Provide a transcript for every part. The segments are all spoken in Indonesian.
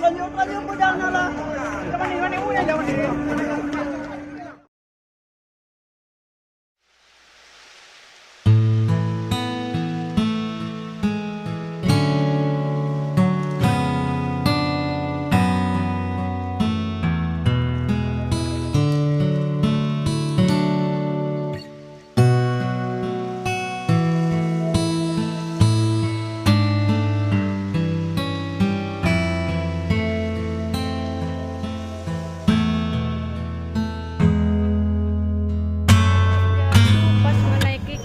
lanjut po jangan lah. Kemana punya jangan ini.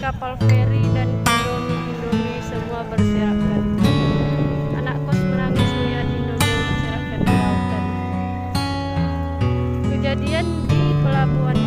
Kapal feri dan Indomie semua berserakan. Anak kos menangis melihat Indomie berserakan di lautan. Kejadian di pelabuhan